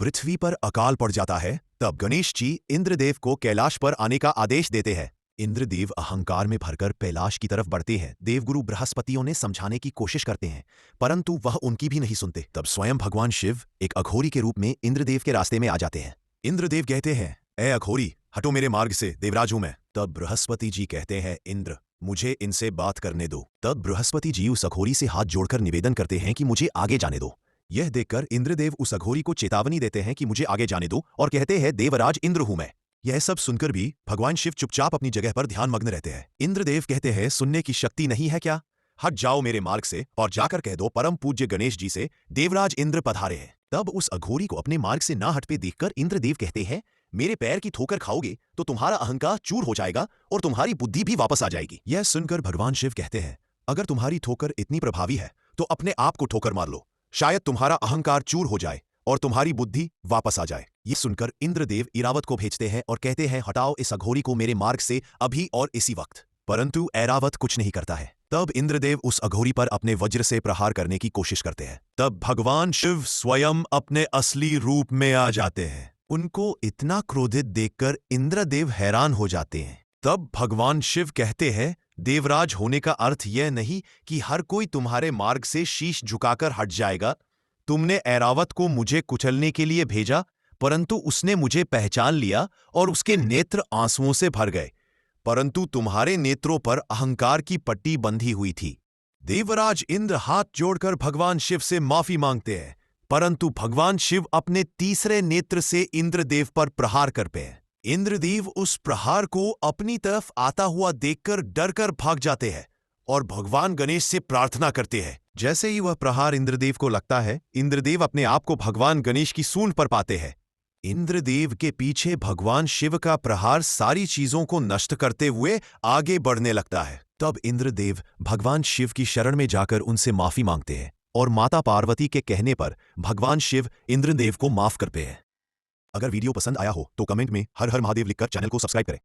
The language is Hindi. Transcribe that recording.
पृथ्वी पर अकाल पड़ जाता है, तब गणेश जी इंद्रदेव को कैलाश पर आने का आदेश देते हैं। इंद्रदेव अहंकार में भरकर कैलाश की तरफ बढ़ते हैं। देवगुरु बृहस्पतियों ने समझाने की कोशिश करते हैं, परंतु वह उनकी भी नहीं सुनते। तब स्वयं भगवान शिव एक अघोरी के रूप में इंद्रदेव के रास्ते में आ जाते हैं। इंद्रदेव कहते हैं, ए अघोरी, हटो मेरे मार्ग से, देवराज हूं मैं। तब बृहस्पति जी कहते हैं, इंद्र, मुझे इनसे बात करने दो। तब बृहस्पति जी उस अघोरी से हाथ जोड़कर निवेदन करते हैं कि मुझे आगे जाने दो। यह देखकर इंद्रदेव उस अघोरी को चेतावनी देते हैं कि मुझे आगे जाने दो, और कहते हैं, देवराज इंद्र हूं मैं। यह सब सुनकर भी भगवान शिव चुपचाप अपनी जगह पर ध्यानमग्न रहते हैं। इंद्रदेव कहते हैं, सुनने की शक्ति नहीं है क्या? हट जाओ मेरे मार्ग से और जाकर कह दो परम पूज्य गणेश जी से, देवराज इंद्र पधारे हैं। तब उस अघोरी को अपने मार्ग से ना हटते देखकर इंद्रदेव कहते हैं, मेरे पैर की ठोकर खाओगे तो तुम्हारा अहंकार चूर हो जाएगा और तुम्हारी बुद्धि भी वापस आ जाएगी। यह सुनकर भगवान शिव कहते हैं, अगर तुम्हारी ठोकर इतनी प्रभावी है तो अपने आप को ठोकर मार लो, शायद तुम्हारा अहंकार चूर हो जाए और तुम्हारी बुद्धि वापस आ जाए। ये सुनकर इंद्रदेव इरावत को भेजते हैं और कहते हैं, हटाओ इस अघोरी को मेरे मार्ग से अभी और इसी वक्त। परंतु ऐरावत कुछ नहीं करता है। तब इंद्रदेव उस अघोरी पर अपने वज्र से प्रहार करने की कोशिश करते हैं। तब भगवान शिव स्वयं अपने असली रूप में आ जाते हैं। उनको इतना क्रोधित देखकर इंद्रदेव हैरान हो जाते हैं। तब भगवान शिव कहते हैं, देवराज होने का अर्थ यह नहीं कि हर कोई तुम्हारे मार्ग से शीश झुकाकर हट जाएगा। तुमने ऐरावत को मुझे कुचलने के लिए भेजा, परंतु उसने मुझे पहचान लिया और उसके नेत्र आंसुओं से भर गए, परंतु तुम्हारे नेत्रों पर अहंकार की पट्टी बंधी हुई थी। देवराज इंद्र हाथ जोड़कर भगवान शिव से माफी मांगते हैं, परंतु भगवान शिव अपने तीसरे नेत्र से इंद्रदेव पर प्रहार करते हैं। इंद्रदेव उस प्रहार को अपनी तरफ आता हुआ देखकर डरकर भाग जाते हैं और भगवान गणेश से प्रार्थना करते हैं। जैसे ही वह प्रहार इंद्रदेव को लगता है, इंद्रदेव अपने आप को भगवान गणेश की सूंड पर पाते हैं। इंद्रदेव के पीछे भगवान शिव का प्रहार सारी चीजों को नष्ट करते हुए आगे बढ़ने लगता है। तब इंद्रदेव भगवान शिव की शरण में जाकर उनसे माफी मांगते हैं और माता पार्वती के कहने पर भगवान शिव इंद्रदेव को माफ करते हैं। अगर वीडियो पसंद आया हो तो कमेंट में हर हर महादेव लिखकर चैनल को सब्सक्राइब करें।